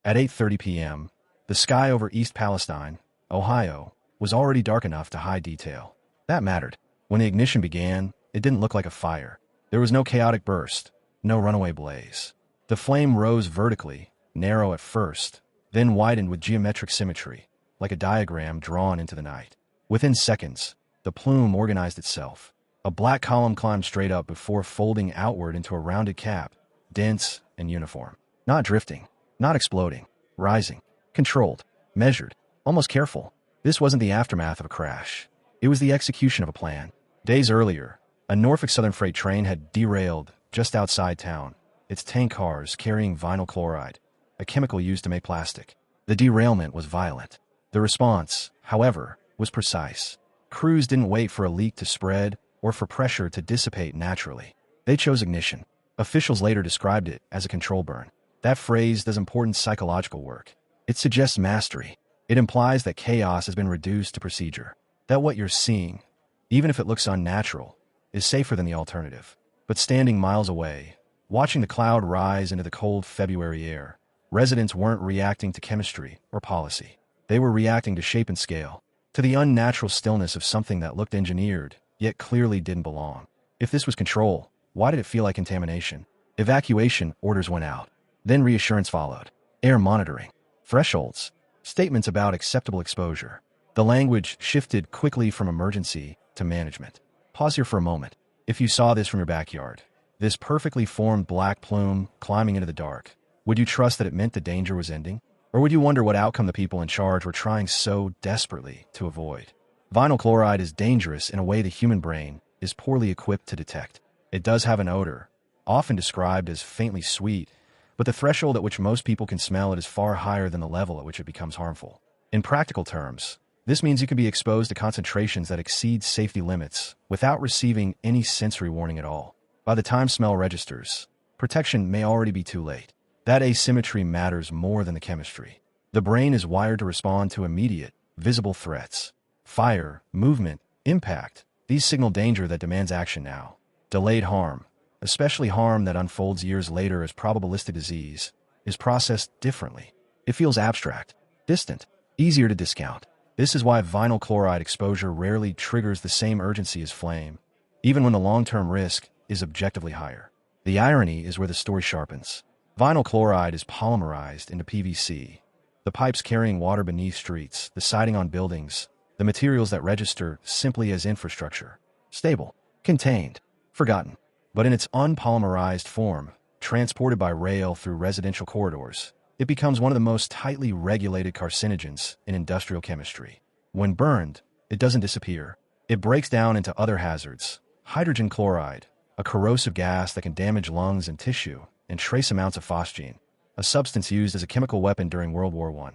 At 8:30 p.m., the sky over East Palestine, Ohio, was already dark enough to hide detail. That mattered. When the ignition began, it didn't look like a fire. There was no chaotic burst, no runaway blaze. The flame rose vertically, narrow at first, then widened with geometric symmetry, like a diagram drawn into the night. Within seconds, the plume organized itself. A black column climbed straight up before folding outward into a rounded cap, dense and uniform. Not drifting, not exploding, rising, controlled, measured, almost careful. This wasn't the aftermath of a crash. It was the execution of a plan. Days earlier, a Norfolk Southern freight train had derailed just outside town, its tank cars carrying vinyl chloride, a chemical used to make plastic. The derailment was violent. The response, however, was precise. Crews didn't wait for a leak to spread or for pressure to dissipate naturally. They chose ignition. Officials later described it as a control burn. That phrase does important psychological work. It suggests mastery. It implies that chaos has been reduced to procedure, that what you're seeing, even if it looks unnatural, is safer than the alternative. But standing miles away, watching the cloud rise into the cold February air, residents weren't reacting to chemistry or policy. They were reacting to shape and scale, to the unnatural stillness of something that looked engineered, yet clearly didn't belong. If this was control, why did it feel like contamination? Evacuation orders went out. Then reassurance followed. Air monitoring. Thresholds. Statements about acceptable exposure. The language shifted quickly from emergency to management. Pause here for a moment. If you saw this from your backyard, this perfectly formed black plume climbing into the dark, would you trust that it meant the danger was ending? Or would you wonder what outcome the people in charge were trying so desperately to avoid? Vinyl chloride is dangerous in a way the human brain is poorly equipped to detect. It does have an odor, often described as faintly sweet, but the threshold at which most people can smell it is far higher than the level at which it becomes harmful. In practical terms, this means you can be exposed to concentrations that exceed safety limits without receiving any sensory warning at all. By the time smell registers, protection may already be too late. That asymmetry matters more than the chemistry. The brain is wired to respond to immediate, visible threats. Fire, movement, impact. These signal danger that demands action now. Delayed harm, especially harm that unfolds years later as probabilistic disease, is processed differently. It feels abstract, distant, easier to discount. This is why vinyl chloride exposure rarely triggers the same urgency as flame, even when the long-term risk is objectively higher. The irony is where the story sharpens. Vinyl chloride is polymerized into PVC. The pipes carrying water beneath streets, the siding on buildings, the materials that register simply as infrastructure. Stable, contained, forgotten. But in its unpolymerized form, transported by rail through residential corridors, it becomes one of the most tightly regulated carcinogens in industrial chemistry. When burned, it doesn't disappear. It breaks down into other hazards. Hydrogen chloride, a corrosive gas that can damage lungs and tissue, and trace amounts of phosgene, a substance used as a chemical weapon during World War I.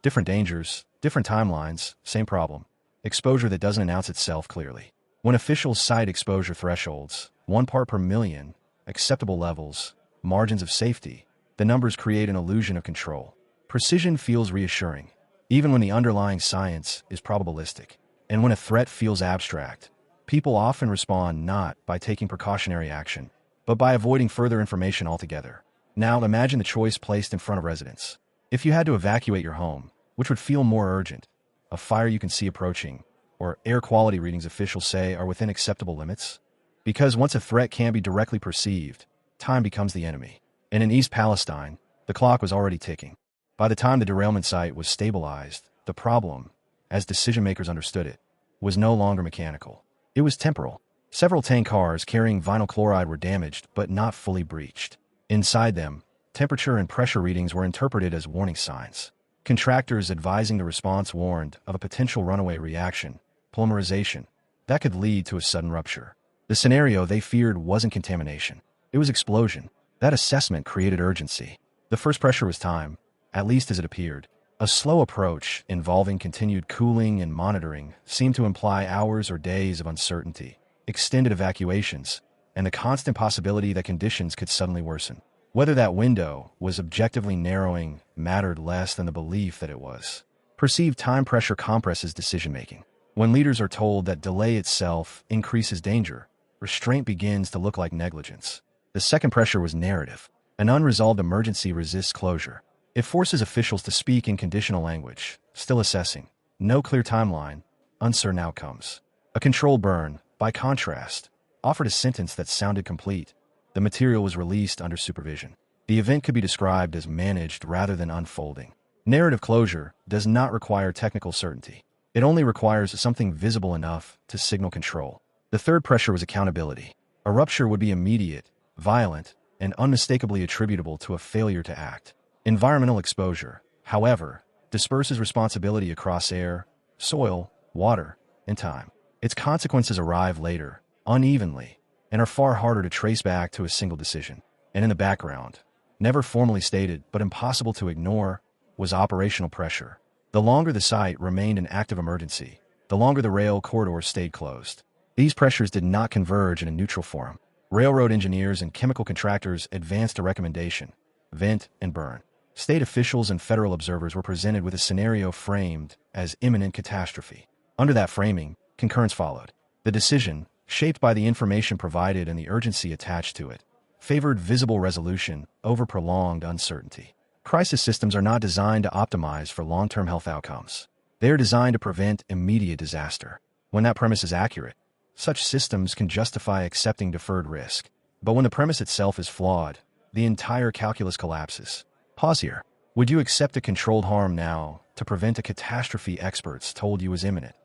Different dangers, different timelines, same problem. Exposure that doesn't announce itself clearly. When officials cite exposure thresholds, 1 part per million, acceptable levels, margins of safety, the numbers create an illusion of control. Precision feels reassuring, even when the underlying science is probabilistic. And when a threat feels abstract, people often respond not by taking precautionary action, but by avoiding further information altogether. Now imagine the choice placed in front of residents. If you had to evacuate your home, which would feel more urgent? A fire you can see approaching, or air quality readings officials say are within acceptable limits? Because once a threat can be directly perceived, time becomes the enemy. And in East Palestine, the clock was already ticking. By the time the derailment site was stabilized, the problem, as decision-makers understood it, was no longer mechanical. It was temporal. Several tank cars carrying vinyl chloride were damaged, but not fully breached. Inside them, temperature and pressure readings were interpreted as warning signs. Contractors advising the response warned of a potential runaway reaction, polymerization, that could lead to a sudden rupture. The scenario they feared wasn't contamination. It was explosion. That assessment created urgency. The first pressure was time, at least as it appeared. A slow approach involving continued cooling and monitoring seemed to imply hours or days of uncertainty, extended evacuations, and the constant possibility that conditions could suddenly worsen. Whether that window was objectively narrowing mattered less than the belief that it was. Perceived time pressure compresses decision-making. When leaders are told that delay itself increases danger, restraint begins to look like negligence. The second pressure was narrative. An unresolved emergency resists closure. It forces officials to speak in conditional language, still assessing, no clear timeline, uncertain outcomes. A controlled burn, by contrast, offered a sentence that sounded complete. The material was released under supervision. The event could be described as managed rather than unfolding. Narrative closure does not require technical certainty. It only requires something visible enough to signal control. The third pressure was accountability. A rupture would be immediate, violent, and unmistakably attributable to a failure to act. Environmental exposure, however, disperses responsibility across air, soil, water, and time. Its consequences arrive later, unevenly, and are far harder to trace back to a single decision. And in the background, never formally stated but impossible to ignore, was operational pressure. The longer the site remained an active emergency, the longer the rail corridor stayed closed. These pressures did not converge in a neutral forum. Railroad engineers and chemical contractors advanced a recommendation: vent and burn. State officials and federal observers were presented with a scenario framed as imminent catastrophe. Under that framing, concurrence followed. The decision, shaped by the information provided and the urgency attached to it, favored visible resolution over prolonged uncertainty. Crisis systems are not designed to optimize for long-term health outcomes. They are designed to prevent immediate disaster. When that premise is accurate, such systems can justify accepting deferred risk. But when the premise itself is flawed, the entire calculus collapses. Pause here. Would you accept a controlled harm now to prevent a catastrophe experts told you was imminent,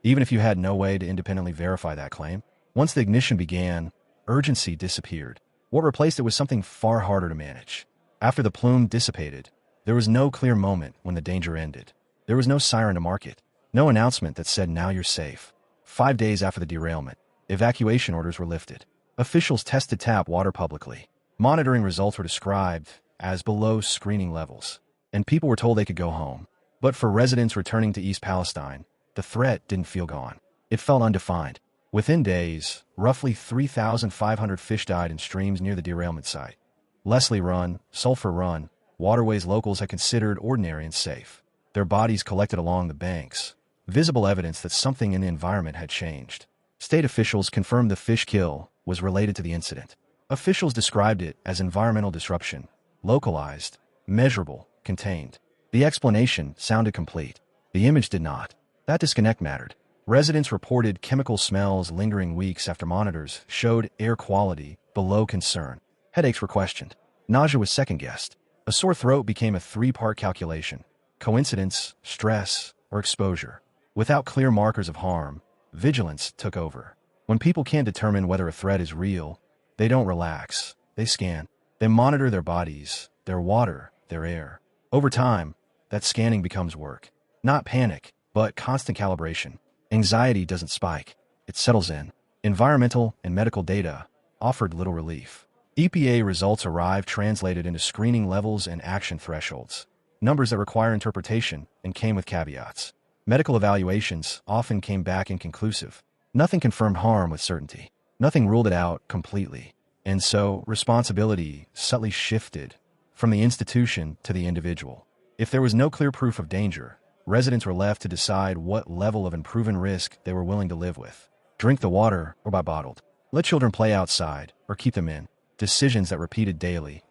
even if you had no way to independently verify that claim? Once the ignition began, urgency disappeared. What replaced it was something far harder to manage. After the plume dissipated, there was no clear moment when the danger ended. There was no siren to mark it, no announcement that said, "Now you're safe." 5 days after the derailment, evacuation orders were lifted. Officials tested tap water publicly. Monitoring results were described as below screening levels, and people were told they could go home. But for residents returning to East Palestine, the threat didn't feel gone. It felt undefined. Within days, roughly 3,500 fish died in streams near the derailment site. Leslie Run, Sulphur Run, waterways locals had considered ordinary and safe. Their bodies collected along the banks, visible evidence that something in the environment had changed. State officials confirmed the fish kill was related to the incident. Officials described it as environmental disruption, localized, measurable, contained. The explanation sounded complete. The image did not. That disconnect mattered. Residents reported chemical smells lingering weeks after monitors showed air quality below concern. Headaches were questioned. Nausea was second-guessed. A sore throat became a three-part calculation: coincidence, stress, or exposure. Without clear markers of harm, vigilance took over. When people can't determine whether a threat is real, they don't relax. They scan. They monitor their bodies, their water, their air. Over time, that scanning becomes work. Not panic, but constant calibration. Anxiety doesn't spike. It settles in. Environmental and medical data offered little relief. EPA results arrived translated into screening levels and action thresholds, numbers that require interpretation and came with caveats. Medical evaluations often came back inconclusive. Nothing confirmed harm with certainty. Nothing ruled it out completely. And so, responsibility subtly shifted from the institution to the individual. If there was no clear proof of danger, residents were left to decide what level of unproven risk they were willing to live with. Drink the water or buy bottled. Let children play outside or keep them in. Decisions that repeated daily,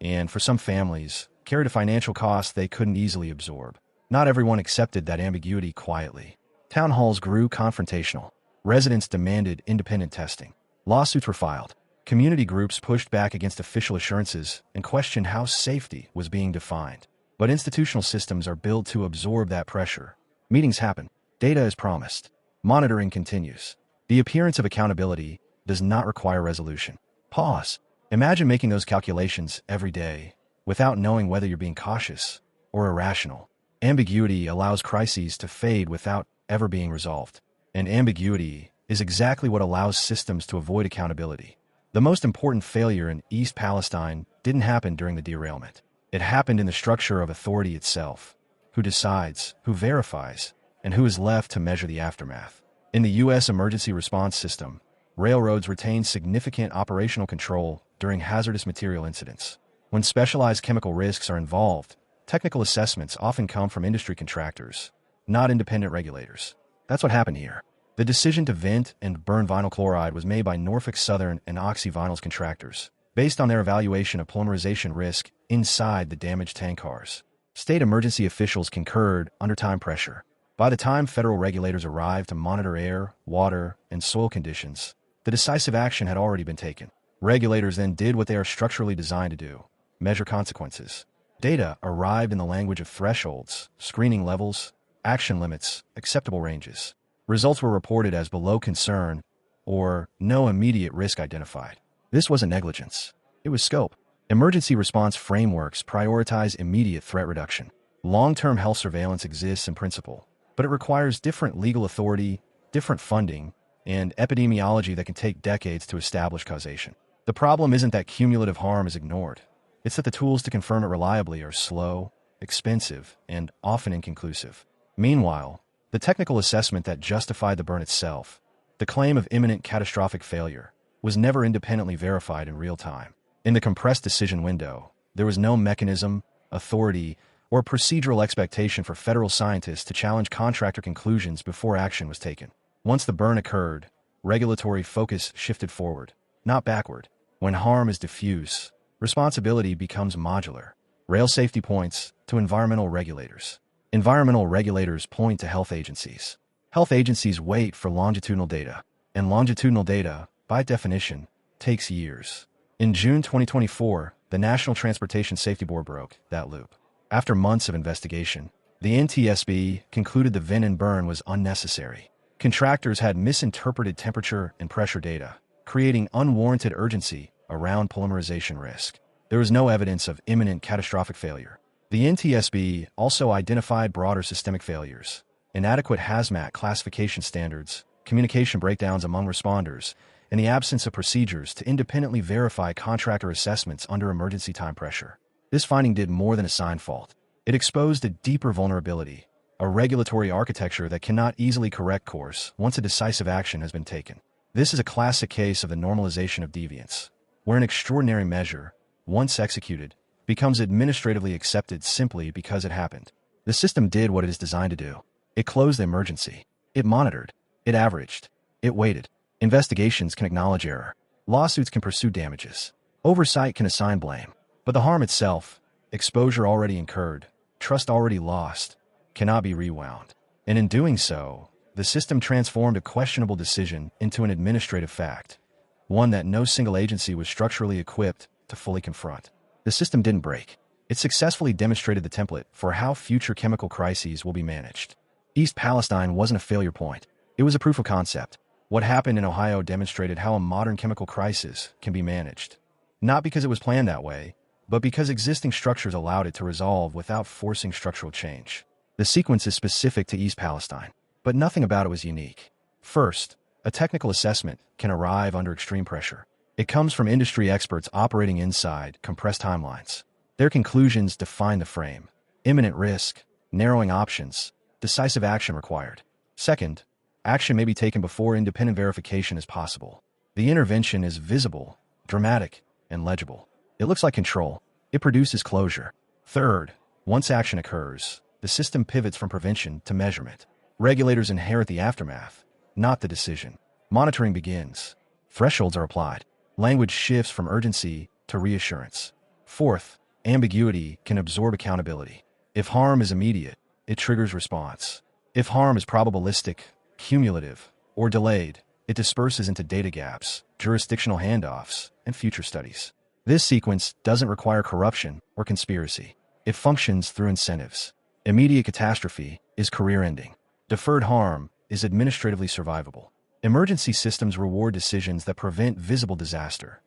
and for some families, carried a financial cost they couldn't easily absorb. Not everyone accepted that ambiguity quietly. Town halls grew confrontational. Residents demanded independent testing. Lawsuits were filed. Community groups pushed back against official assurances and questioned how safety was being defined. But institutional systems are built to absorb that pressure. Meetings happen. Data is promised. Monitoring continues. The appearance of accountability does not require resolution. Pause. Imagine making those calculations every day without knowing whether you're being cautious or irrational. Ambiguity allows crises to fade without ever being resolved. And ambiguity is exactly what allows systems to avoid accountability. The most important failure in East Palestine didn't happen during the derailment. It happened in the structure of authority itself. Who decides, who verifies, and who is left to measure the aftermath? In the U.S. emergency response system, railroads retain significant operational control during hazardous material incidents. When specialized chemical risks are involved, technical assessments often come from industry contractors, not independent regulators. That's what happened here. The decision to vent and burn vinyl chloride was made by Norfolk Southern and Oxy Vinyl's contractors, based on their evaluation of polymerization risk inside the damaged tank cars. State emergency officials concurred under time pressure. By the time federal regulators arrived to monitor air, water, and soil conditions, the decisive action had already been taken. Regulators then did what they are structurally designed to do: measure consequences. Data arrived in the language of thresholds, screening levels, action limits, acceptable ranges. Results were reported as below concern or no immediate risk identified. This wasn't negligence. It was scope. Emergency response frameworks prioritize immediate threat reduction. Long-term health surveillance exists in principle, but it requires different legal authority, different funding, and epidemiology that can take decades to establish causation. The problem isn't that cumulative harm is ignored. It's that the tools to confirm it reliably are slow, expensive, and often inconclusive. Meanwhile, the technical assessment that justified the burn itself, the claim of imminent catastrophic failure, was never independently verified in real time. In the compressed decision window, there was no mechanism, authority, or procedural expectation for federal scientists to challenge contractor conclusions before action was taken. Once the burn occurred, regulatory focus shifted forward, not backward. When harm is diffuse, responsibility becomes modular. Rail safety points to environmental regulators. Environmental regulators point to health agencies. Health agencies wait for longitudinal data, and longitudinal data, by definition, takes years. In June 2024, the National Transportation Safety Board broke that loop. After months of investigation, the NTSB concluded the VIN and burn was unnecessary. Contractors had misinterpreted temperature and pressure data, creating unwarranted urgency around polymerization risk. There was no evidence of imminent catastrophic failure. The NTSB also identified broader systemic failures: inadequate hazmat classification standards, communication breakdowns among responders, and the absence of procedures to independently verify contractor assessments under emergency time pressure. This finding did more than assign fault. It exposed a deeper vulnerability, a regulatory architecture that cannot easily correct course once a decisive action has been taken. This is a classic case of the normalization of deviance, where an extraordinary measure, once executed, becomes administratively accepted simply because it happened. The system did what it is designed to do. It closed the emergency. It monitored. It averaged. It waited. Investigations can acknowledge error. Lawsuits can pursue damages. Oversight can assign blame. But the harm itself, exposure already incurred, trust already lost, cannot be rewound. And in doing so, the system transformed a questionable decision into an administrative fact, one that no single agency was structurally equipped to fully confront. The system didn't break. It successfully demonstrated the template for how future chemical crises will be managed. East Palestine wasn't a failure point. It was a proof of concept. What happened in Ohio demonstrated how a modern chemical crisis can be managed. Not because it was planned that way, but because existing structures allowed it to resolve without forcing structural change. The sequence is specific to East Palestine, but nothing about it was unique. First, a technical assessment can arrive under extreme pressure. It comes from industry experts operating inside compressed timelines. Their conclusions define the frame: imminent risk, narrowing options, decisive action required. Second, action may be taken before independent verification is possible. The intervention is visible, dramatic, and legible. It looks like control. It produces closure. Third, once action occurs, the system pivots from prevention to measurement. Regulators inherit the aftermath, not the decision. Monitoring begins. Thresholds are applied. Language shifts from urgency to reassurance. Fourth, ambiguity can absorb accountability. If harm is immediate, it triggers response. If harm is probabilistic, cumulative, or delayed, it disperses into data gaps, jurisdictional handoffs, and future studies. This sequence doesn't require corruption or conspiracy. It functions through incentives. Immediate catastrophe is career-ending. Deferred harm is administratively survivable. Emergency systems reward decisions that prevent visible disaster,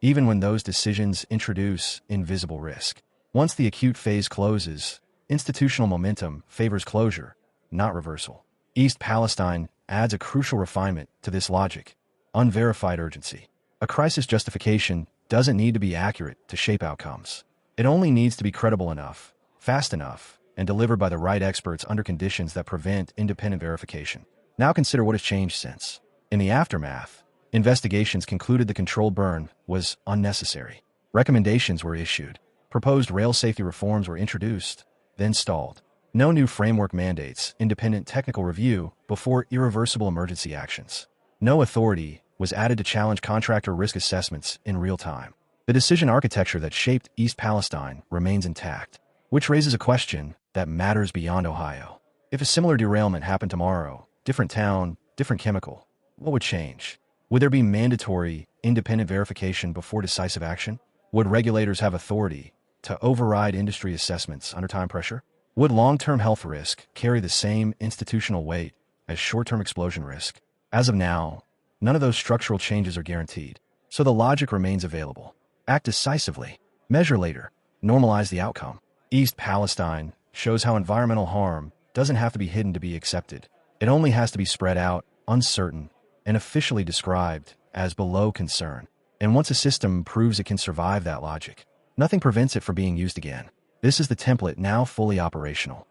even when those decisions introduce invisible risk. Once the acute phase closes, institutional momentum favors closure, not reversal. East Palestine adds a crucial refinement to this logic: unverified urgency. A crisis justification doesn't need to be accurate to shape outcomes. It only needs to be credible enough, fast enough, and delivered by the right experts under conditions that prevent independent verification. Now consider what has changed since. In the aftermath, investigations concluded the controlled burn was unnecessary. Recommendations were issued. Proposed rail safety reforms were introduced, then stalled. No new framework mandates independent technical review before irreversible emergency actions. No authority was added to challenge contractor risk assessments in real time. The decision architecture that shaped East Palestine remains intact, which raises a question that matters beyond Ohio. If a similar derailment happened tomorrow, different town, different chemical, what would change? Would there be mandatory, independent verification before decisive action? Would regulators have authority to override industry assessments under time pressure? Would long-term health risk carry the same institutional weight as short-term explosion risk? As of now, none of those structural changes are guaranteed, so the logic remains available. Act decisively, measure later, normalize the outcome. East Palestine shows how environmental harm doesn't have to be hidden to be accepted. It only has to be spread out, uncertain, and officially described as below concern. And once a system proves it can survive that logic, nothing prevents it from being used again. This is the template now fully operational.